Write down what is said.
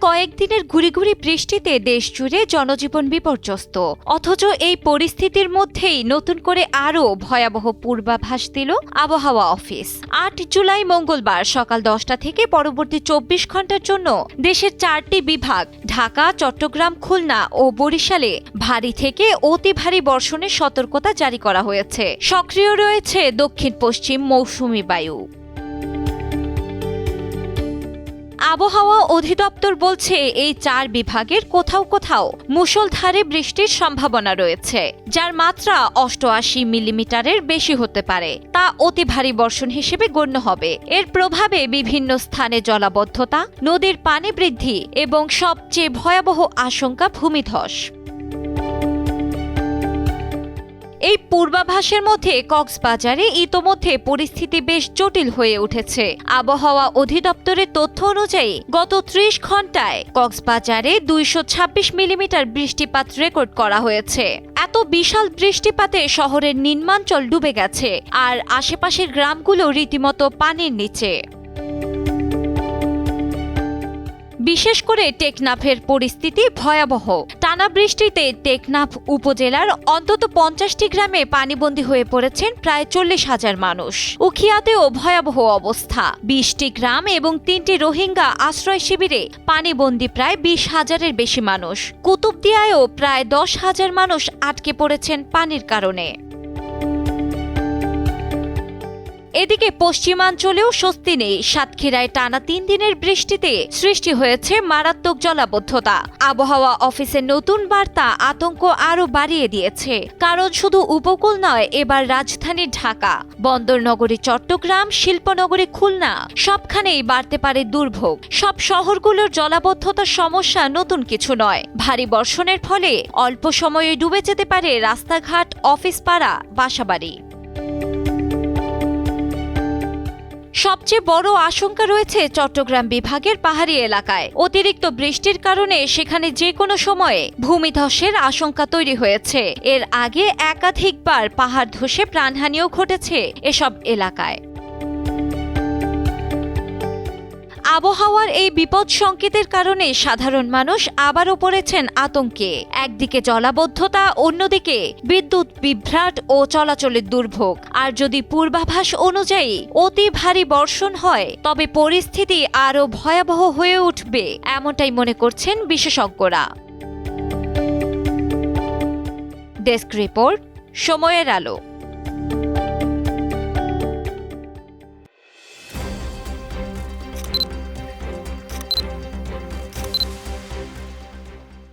কয়েকদিনের ঘুরি বৃষ্টিতে দেশজুড়ে জনজীবন বিপর্যস্ত। অথচ এই পরিস্থিতির মধ্যেই নতুন করে আরও ভয়াবহ পূর্বাভাস দিল আবহাওয়া অফিস। ৮ জুলাই মঙ্গলবার সকাল 10টা থেকে পরবর্তী 24 ঘন্টার জন্য দেশের 4টি বিভাগ ঢাকা, চট্টগ্রাম, খুলনা ও বরিশালে ভারী থেকে অতি ভারী বর্ষণের সতর্কতা জারি করা হয়েছে। সক্রিয় রয়েছে দক্ষিণ পশ্চিম মৌসুমি বায়ু। আবহাওয়া অধিদপ্তর বলছে এই 4 বিভাগের কোথাও কোথাও মুষলধারে বৃষ্টির সম্ভাবনা রয়েছে, যার মাত্রা 88 মিলিমিটারের বেশি হতে পারে। তা অতি ভারী বর্ষণ হিসেবে গণ্য হবে। এর প্রভাবে বিভিন্ন স্থানে জলাবদ্ধতা, নদীর পানি বৃদ্ধি এবং সবচেয়ে ভয়াবহ আশঙ্কা ভূমিধস। এই পূর্বাভাসের মধ্যে কক্সবাজারে ইতোমধ্যে পরিস্থিতি বেশ জটিল হয়ে উঠেছে। আবহাওয়া অধিদপ্তরের তথ্য অনুযায়ী গত 30 ঘন্টায় কক্সবাজারে 226 মিলিমিটার বৃষ্টিপাত রেকর্ড করা হয়েছে। এত বিশাল বৃষ্টিপাতে শহরের নিম্নাঞ্চল ডুবে গেছে, আর আশেপাশের গ্রামগুলো রীতিমতো পানির নিচে। বিশেষ করে টেকনাফের পরিস্থিতি ভয়াবহ। টানা বৃষ্টিতে টেকনাফ উপজেলার অন্তত 50টি গ্রামে পানিবন্দী হয়ে পড়েছেন প্রায় 40,000 মানুষ। উখিয়াতেও ভয়াবহ অবস্থা। 20টি গ্রাম এবং 3টি রোহিঙ্গা আশ্রয় শিবিরে পানিবন্দী প্রায় 20,000-এর বেশি মানুষ। কুতুবদিয়ায়ও প্রায় 10,000 মানুষ আটকে পড়েছেন পানির কারণে। এদিকে পশ্চিমাঞ্চলেও স্বস্তি নেই। সাতক্ষীরায় টানা 3 দিনের বৃষ্টিতে সৃষ্টি হয়েছে মারাত্মক জলাবদ্ধতা। আবহাওয়া অফিসের নতুন বার্তা আতঙ্ক আরও বাড়িয়ে দিয়েছে। কারণ শুধু উপকূল নয়, এবার রাজধানী ঢাকা, বন্দরনগরী চট্টগ্রাম, শিল্পনগরী খুলনা সবখানেই বাড়তে পারে দুর্ভোগ। সব শহরগুলোর জলাবদ্ধতার সমস্যা নতুন কিছু নয়। ভারী বর্ষণের ফলে অল্প সময়ে ডুবে যেতে পারে রাস্তাঘাট, অফিস পাড়া, বাসাবাড়ি। সবচেয়ে বড় আশঙ্কা রয়েছে চট্টগ্রাম বিভাগের পাহাড়ি এলাকায়। অতিরিক্ত বৃষ্টির কারণে সেখানে যে কোনো সময়ে ভূমিধসের আশঙ্কা তৈরি হয়েছে। এর আগে একাধিকবার পাহাড় ধসে প্রাণহানিও ঘটেছে এসব এলাকায়। আবহাওয়ার এই বিপদ সংকেতের কারণে সাধারণ মানুষ আবারও পড়েছেন আতঙ্কে। একদিকে জলাবদ্ধতা, অন্যদিকে বিদ্যুৎ বিভ্রাট ও চলাচলের দুর্ভোগ। আর যদি পূর্বাভাস অনুযায়ী অতি ভারী বর্ষণ হয়, তবে পরিস্থিতি আরও ভয়াবহ হয়ে উঠবে, এমনটাই মনে করছেন বিশেষজ্ঞরা। ডেস্ক রিপোর্ট, সময়ের আলো।